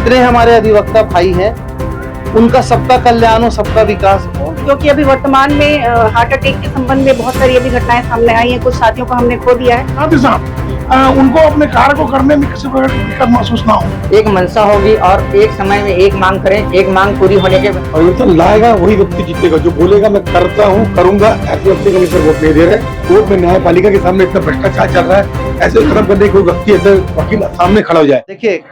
जितने हमारे अधिवक्ता भाई हैं उनका सबका कल्याण हो, सबका विकास हो। क्योंकि अभी वर्तमान में हार्ट अटैक के संबंध में बहुत सारी अभी घटनाएं सामने आई हैं, कुछ साथियों को हमने खो दिया है। साथ ही साथ उनको अपने कार्य को करने में किसी प्रकार की दिक्कत महसूस ना हो। एक मंशा होगी और एक समय में एक मांग करें, एक मांग पूरी होने के परिवर्तन लाएगा वही व्यक्ति जीतेगा। जो बोलेगा मैं करता हूँ करूंगा, ऐसे व्यक्ति को मिस्टर वोट नहीं दे रहे। कोर्ट में न्यायपालिका के सामने इतना भ्रष्टाचार चल रहा है, ऐसे कदम करने कोई व्यक्ति ऐसे वकील सामने खड़ा हो जाए। देखिए,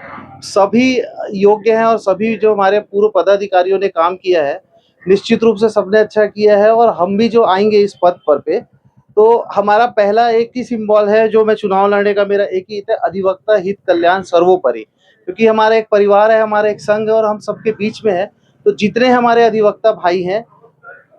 सभी योग्य हैं और सभी जो हमारे पूर्व पदाधिकारियों ने काम किया है, निश्चित रूप से सबने अच्छा किया है। और हम भी जो आएंगे इस पद पर पे, तो हमारा पहला एक ही सिंबल है जो मैं चुनाव लड़ने का मेरा एक ही है, अधिवक्ता हित कल्याण सर्वोपरि। क्योंकि हमारा एक परिवार है, हमारा एक संघ है और हम सबके बीच में है। तो जितने हमारे अधिवक्ता भाई हैं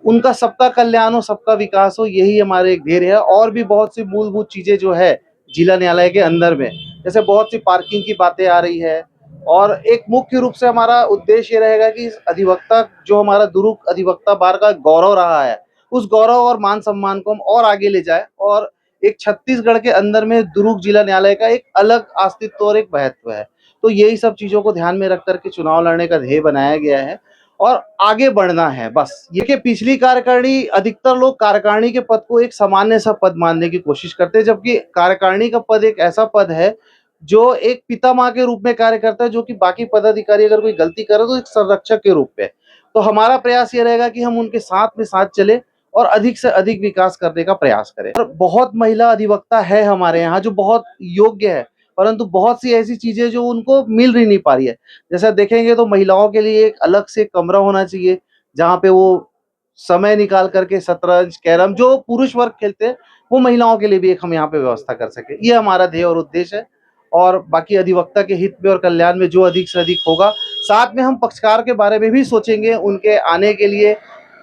उनका सबका कल्याण हो, सबका विकास हो, यही हमारे एक ध्येय है। और भी बहुत सी मूलभूत चीजें जो है जिला न्यायालय के अंदर में, जैसे बहुत सी पार्किंग की बातें आ रही है। और एक मुख्य रूप से हमारा उद्देश्य ये रहेगा कि इस अधिवक्ता जो हमारा दुरुक अधिवक्ता बार का गौरव रहा है, उस गौरव और मान सम्मान को हम और आगे ले जाए। और एक छत्तीसगढ़ के अंदर में दुरुक जिला न्यायालय का एक अलग अस्तित्व और एक महत्व है। तो यही सब चीजों को ध्यान में रख करके चुनाव लड़ने का ध्येय बनाया गया है और आगे बढ़ना है बस। ये कि पिछली कार्यकारिणी, अधिकतर लोग कार्यकारिणी के पद को एक सामान्य सा पद मानने की कोशिश करते हैं, जबकि कार्यकारिणी का पद एक ऐसा पद है जो एक पिता माँ के रूप में कार्य करता है, जो कि बाकी पदाधिकारी अगर कोई गलती करे तो एक संरक्षक के रूप में। तो हमारा प्रयास ये रहेगा कि हम उनके साथ में साथ चले और अधिक से अधिक विकास करने का प्रयास करें। और बहुत महिला अधिवक्ता है हमारे यहाँ जो बहुत योग्य है, परंतु बहुत सी ऐसी चीजें जो उनको मिल ही नहीं पा रही है। जैसा देखेंगे तो महिलाओं के लिए एक अलग से कमरा होना चाहिए जहाँ पे वो समय निकाल करके शतरंज, कैरम जो पुरुष वर्ग खेलते हैं, वो महिलाओं के लिए भी एक हम यहाँ पे व्यवस्था कर सके। ये हमारा ध्येय और उद्देश्य है। और बाकी अधिवक्ता के हित में और कल्याण में जो अधिक से अधिक होगा, साथ में हम पक्षकार के बारे में भी सोचेंगे उनके आने के लिए,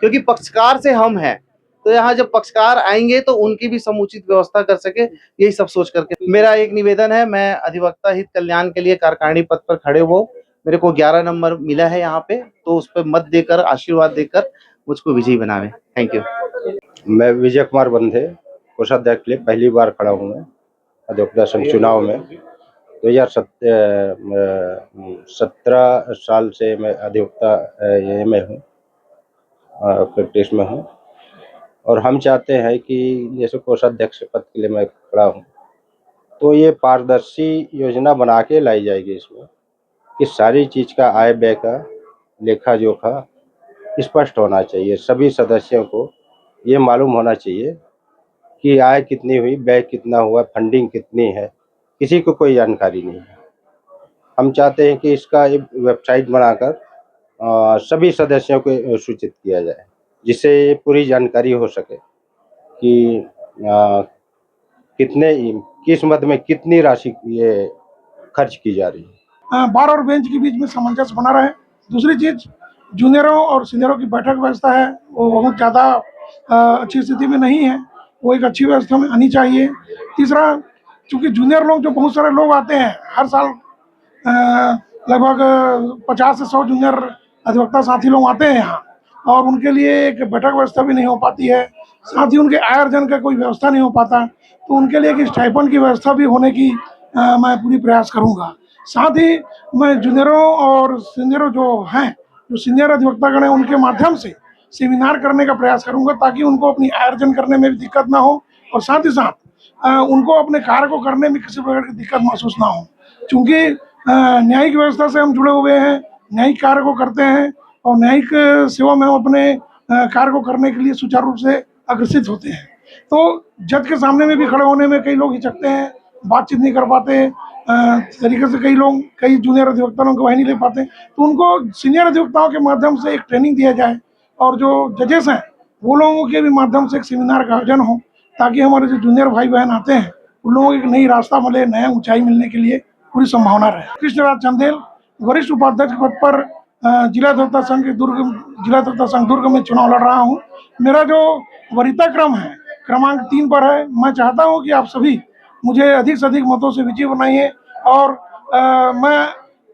क्योंकि पक्षकार से हम हैं। तो यहाँ जब पक्षकार आएंगे तो उनकी भी समुचित व्यवस्था कर सके, यही सब सोच करके मेरा एक निवेदन है। मैं अधिवक्ता हित कल्याण के लिए कार्यकारिणी पद पर खड़े हो, मेरे को 11 नंबर मिला है यहाँ पे, तो उस पर मत देकर, आशीर्वाद देकर मुझको विजयी बनावे। Thank you. मैं विजय कुमार बंधे, कोषाध्यक्ष के लिए पहली बार खड़ा हूँ मैं अधिवक्ता संघ चुनाव में। 2017 साल से मैं अधिवक्ता ये में हूँ, प्रैक्टिस में हूँ। और हम चाहते हैं कि जैसे कोषाध्यक्ष पद के लिए मैं खड़ा हूँ, तो ये पारदर्शी योजना बना के लाई जाएगी इसमें कि सारी चीज़ का आय व्यय का लेखा जोखा स्पष्ट होना चाहिए। सभी सदस्यों को ये मालूम होना चाहिए कि आय कितनी हुई, व्यय कितना हुआ, फंडिंग कितनी है, किसी को कोई जानकारी नहीं है। हम चाहते हैं कि इसका एक वेबसाइट बनाकर सभी सदस्यों को सूचित किया जाए, जिससे ये पूरी जानकारी हो सके कि कितने किस मद में कितनी राशि ये खर्च की जा रही है। बार और बेंच के बीच में सामंजस्य बना रहे। दूसरी चीज, जूनियरों और सीनियरों की बैठक व्यवस्था है वो बहुत ज़्यादा अच्छी स्थिति में नहीं है, वो एक अच्छी व्यवस्था में आनी चाहिए। तीसरा, चूँकि जूनियर लोग जो बहुत सारे लोग आते हैं हर साल, लगभग 50 से 100 जूनियर अधिवक्ता साथी लोग आते हैं यहाँ, और उनके लिए एक बैठक व्यवस्था भी नहीं हो पाती है। साथ ही उनके आय अर्जन का कोई व्यवस्था नहीं हो पाता, तो उनके लिए एक स्टाइपेंड की व्यवस्था भी होने की मैं पूरी प्रयास करूँगा। साथ ही मैं जूनियरों और सीनियरों जो हैं, जो सीनियर अधिवक्तागण हैं, उनके माध्यम से सेमिनार करने का प्रयास करूँगा, ताकि उनको अपनी आय अर्जन करने में भी दिक्कत ना हो और साथ ही साथ उनको अपने कार्य को करने में किसी प्रकार की दिक्कत महसूस ना हो। चूँकि न्यायिक व्यवस्था से हम जुड़े हुए हैं, न्यायिक कार्य को करते हैं और न्यायिक सेवा में हम अपने कार्य को करने के लिए सुचारू रूप से अग्रसित होते हैं। तो जज के सामने में भी खड़े होने में कई लोग हिचकते हैं, बातचीत नहीं कर पाते तरीके से, कई जूनियर अधिवक्ताओं को वही नहीं ले पाते। तो उनको सीनियर अधिवक्ताओं के माध्यम से एक ट्रेनिंग दिया जाए, और जो जजेस हैं वो लोगों के भी माध्यम से एक सेमिनार का आयोजन हो, ताकि हमारे जो जूनियर भाई बहन आते हैं उन लोगों को एक नई रास्ता मिले, नया ऊंचाई मिलने के लिए पूरी संभावना रहे। कृष्णराज चंदेल, वरिष्ठ उपाध्यक्ष पद पर जिला अधिवक्ता संघ दुर्ग में चुनाव लड़ रहा हूँ। मेरा जो वरीयता क्रम है क्रमांक 3 पर है। मैं चाहता हूँ कि आप सभी मुझे अधिक से अधिक मतों से विजयी बनाइए, और मैं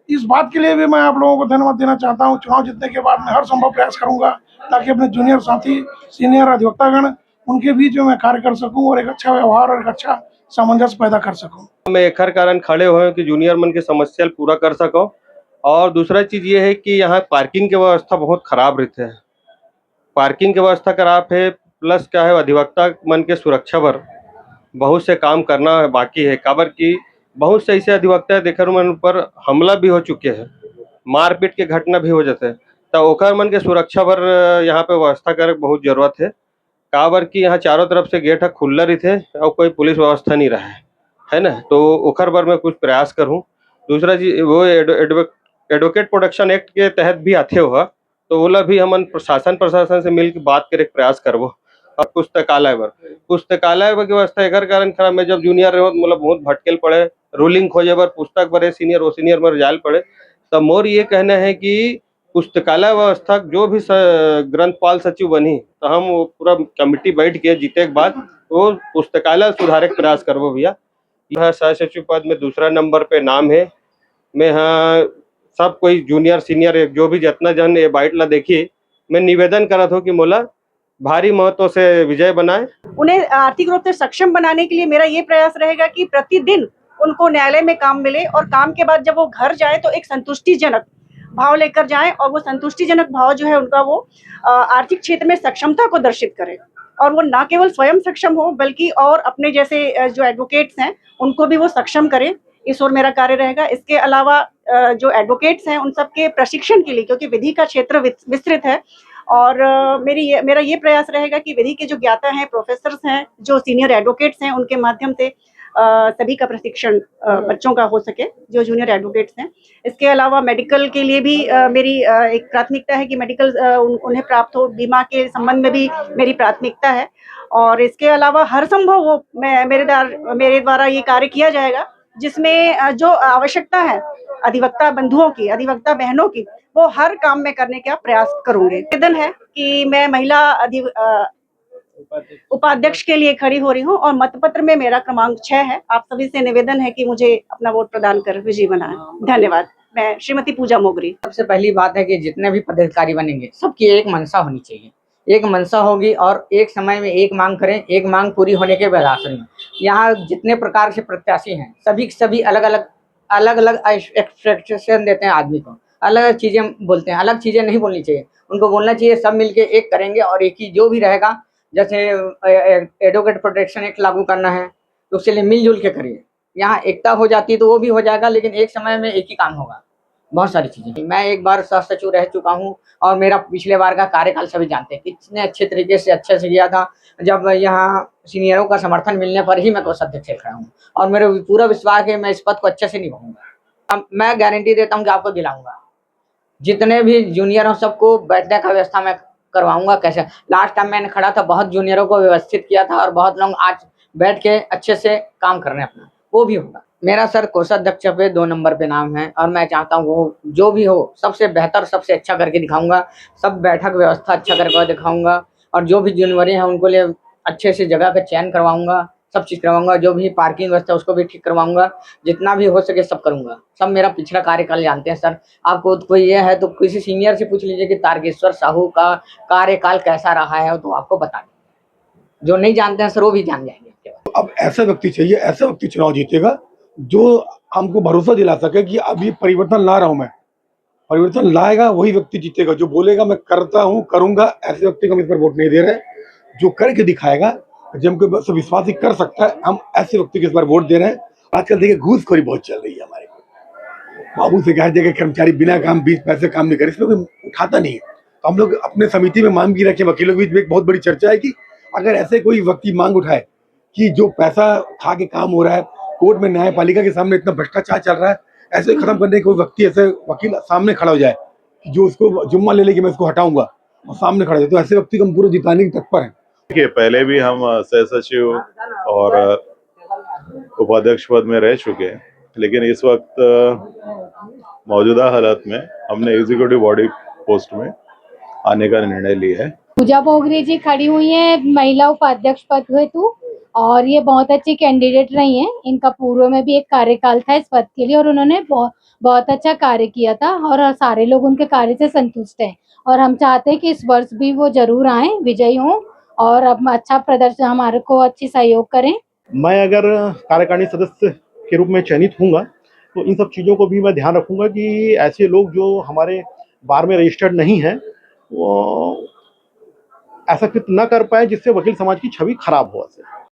इस बात के लिए भी मैं आप लोगों को धन्यवाद देना चाहता हूँ। चुनाव जीतने के बाद मैं हर संभव प्रयास करूँगा ताकि अपने जूनियर साथी, सीनियर अधिवक्तागण, उनके बीच में मैं कार्य कर सकूं और एक अच्छा व्यवहार और एक अच्छा सामंजस्य पैदा कर सकूं। मैं एखर कारण खड़े हुए कि जूनियर मन के समस्या पूरा कर सको और दूसरा चीज़ ये है कि यहाँ पार्किंग की व्यवस्था बहुत खराब रहती है। पार्किंग की व्यवस्था खराब है, प्लस क्या है अधिवक्ता मन के सुरक्षा पर बहुत से काम करना बाकी है। काबर की बहुत से ऐसे अधिवक्ता देखे मन पर हमला भी हो चुके हैं, मारपीट के घटना भी हो जाते हैं। तो ओकर मन के सुरक्षा पर यहाँ पे व्यवस्था करे बहुत जरूरत है। काबर की यहाँ चारों तरफ से गेट खुल्ला रही और कोई पुलिस व्यवस्था नहीं रहा है ना। तो ओकर पर मैं कुछ प्रयास करूँ। दूसरा चीज वो एडवोकेट प्रोटेक्शन एक्ट के तहत भी आते हुआ, तो ओला भी हमन प्रशासन से मिल के बात करे प्रयास करबो। और पुस्तकालय की व्यवस्था एकर कारण खराब में जब जूनियर रहो मतलब बहुत भटकेल पड़े, रूलिंग खोजे बर पुस्तक भरे सीनियर में जाल पड़े। तब मोर ये कहना है कि पुस्तकालय व्यवस्था जो भी ग्रंथपाल सचिव बनी तो हम वो पूरा कमेटी बैठ के जीते के बाद वो पुस्तकालय सुधारे के प्रयास करबो भैया। यह सह सचिव पद में दूसरा नंबर पे नाम है। मैं हाँ सब कोई जूनियर सीनियर जो भी जितना जन ये बाइट ला देखिए, मैं निवेदन करत हूँ कि मोला भारी महत्व से विजय बनाए। उन्हें आर्थिक रूप से सक्षम बनाने के लिए मेरा ये प्रयास रहेगा कि प्रतिदिन उनको न्यायालय में काम मिले और काम के बाद जब वो घर जाए तो एक संतुष्टिजनक भाव लेकर जाएं और वो संतुष्टिजनक भाव जो है उनका वो आर्थिक क्षेत्र में सक्षमता को दर्शित करे और वो ना केवल स्वयं सक्षम हो बल्कि और अपने जैसे जो एडवोकेट्स हैं उनको भी वो सक्षम करें। इस ओर मेरा कार्य रहेगा। इसके अलावा जो एडवोकेट्स हैं उन सबके प्रशिक्षण के लिए, क्योंकि विधि का क्षेत्र विस्तृत है और मेरा ये प्रयास रहेगा कि विधि के जो ज्ञाता हैं, प्रोफेसर्स हैं, जो सीनियर एडवोकेट्स हैं, उनके माध्यम से सभी का प्रशिक्षण बच्चों का हो सके जो जूनियर एडवोकेट्स हैं। इसके अलावा मेडिकल के लिए भी मेरी एक प्राथमिकता है कि मेडिकल उन्हें प्राप्त हो। बीमा के संबंध में भी मेरी प्राथमिकता है और इसके अलावा हर संभव हो मेरे द्वारा ये कार्य किया जाएगा जिसमें जो आवश्यकता है अधिवक्ता बंधुओं की, अधिवक्ता बहनों की, वो हर काम में करने का प्रयास करूंगी। निवेदन है कि मैं महिला उपाध्यक्ष के लिए खड़ी हो रही हूँ और मतपत्र में मेरा क्रमांक 6 है। आप सभी से निवेदन है कि मुझे अपना वोट प्रदान कर विजयी बनाएं। धन्यवाद। मैं श्रीमती पूजा मोगरी। सबसे पहली बात है कि जितने भी पदाधिकारी बनेंगे सबकी एक मंशा होनी चाहिए। एक मंशा होगी और एक समय में एक मांग करें, एक मांग पूरी होने के बाद आसन। यहाँ जितने प्रकार से प्रत्याशी हैं सभी अलग अलग एक्सपेक्टेशन देते हैं आदमी को, अलग अलग चीज़ें बोलते हैं। अलग चीज़ें नहीं बोलनी चाहिए, उनको बोलना चाहिए सब मिलके एक करेंगे और एक ही जो भी रहेगा। जैसे एडवोकेट प्रोटेक्शन एक्ट लागू करना है तो उसके लिए मिलजुल के करिए। यहाँ एकता हो जाती है तो वो भी हो जाएगा, लेकिन एक समय में एक ही काम होगा। बहुत सारी चीज़ें। मैं एक बार सह सचिव रह चुका हूँ और मेरा पिछले बार का कार्यकाल सभी जानते हैं कितने अच्छे तरीके से अच्छे से किया था। जब यहाँ सीनियरों का समर्थन मिलने पर ही मैं कोषाध्यक्ष खड़ा हूँ और मेरा पूरा विश्वास है मैं इस पद को अच्छे से निभाऊंगा। मैं गारंटी देता हूँ कि आपको दिलाऊंगा। जितने भी जूनियर हो सबको बैठने का व्यवस्था मैं करवाऊंगा। कैसे लास्ट टाइम मैंने खड़ा था, बहुत जूनियरों को व्यवस्थित किया था और बहुत लोग आज बैठ के अच्छे से काम कर रहे हैं अपना, वो भी होगा। मेरा सर कोषाध्यक्ष पे 2 नंबर पे नाम है और मैं चाहता हूँ वो जो भी हो सबसे बेहतर सबसे अच्छा करके दिखाऊंगा। सब बैठक व्यवस्था अच्छा करके दिखाऊंगा और जो भी जूनियर हैं उनको लिए अच्छे से जगह का चयन करवाऊंगा, सब चीज़ करवाऊंगा। जो भी पार्किंग व्यवस्था उसको भी ठीक करवाऊंगा, जितना भी हो सके सब करूंगा। सब मेरा पिछड़ा कार्यकाल जानते हैं सर। आपको कोई ये है तो किसी सीनियर से पूछ लीजिए कि तारकेश्वर साहू का कार्यकाल कैसा रहा है तो आपको बता दें। जो नहीं जानते हैं सर वो भी जान जाएंगे। अब ऐसा व्यक्ति चाहिए, ऐसा व्यक्ति चुनाव जीतेगा जो हमको भरोसा दिला सके कि अब ये परिवर्तन ला रहा हूं मैं, परिवर्तन लाएगा वही व्यक्ति जीतेगा। जो बोलेगा मैं करता हूं करूंगा, ऐसे व्यक्ति को हम इस पर वोट नहीं दे रहे। जो करके दिखाएगा, जो हमको विश्वास ही कर सकता है, हम ऐसे व्यक्ति को इस बार वोट दे रहे हैं। आजकल देखिए घूसखोरी बहुत चल रही है हमारे को। बाबू से कहा जाएगा कर्मचारी बिना काम 20 पैसे काम नहीं करे, इसमें कोई उठाता नहीं है। तो हम लोग अपने समिति में मांग भी रखे, वकीलों के बीच में एक बहुत बड़ी चर्चा है कि अगर ऐसे कोई व्यक्ति मांग उठाए कि जो पैसा खा के काम हो रहा है, कोर्ट में न्यायपालिका के सामने इतना भ्रष्टाचार चल रहा है, ऐसे खत्म करने कोई व्यक्ति, ऐसे वकील सामने खड़ा हो जाए कि जो उसको जुम्मा ले लेके मैं इसको हटाऊंगा और सामने खड़ा जाए, तो ऐसे व्यक्ति को हम पूरे जिताने की तत्पर हैं। देखिए पहले भी हम सह सचिव और उपाध्यक्ष पद में रह चुके हैं, लेकिन इस वक्त मौजूदा हालत में हमने एग्जीक्यूटिव बॉडी पोस्ट में आने का निर्णय लिया है। पूजा मोगरी जी खड़ी हुई है महिला उपाध्यक्ष पद हेतु और ये बहुत अच्छी कैंडिडेट रही हैं। इनका पूर्व में भी एक कार्यकाल था इस पद के लिए और उन्होंने बहुत अच्छा कार्य किया था और सारे लोग उनके कार्य से संतुष्ट हैं और हम चाहते हैं कि इस वर्ष भी वो जरूर आए, विजयी हों और अब अच्छा प्रदर्शन हमारे को अच्छी सहयोग करें। मैं अगर कार्यकारिणी सदस्य के रूप में चयनित हूँगा तो इन सब चीज़ों को भी मैं ध्यान रखूँगा कि ऐसे लोग जो हमारे बार में रजिस्टर्ड नहीं हैं, वो ऐसा कृत्य ना कर पाएँ जिससे वकील समाज की छवि खराब हो ऐसे।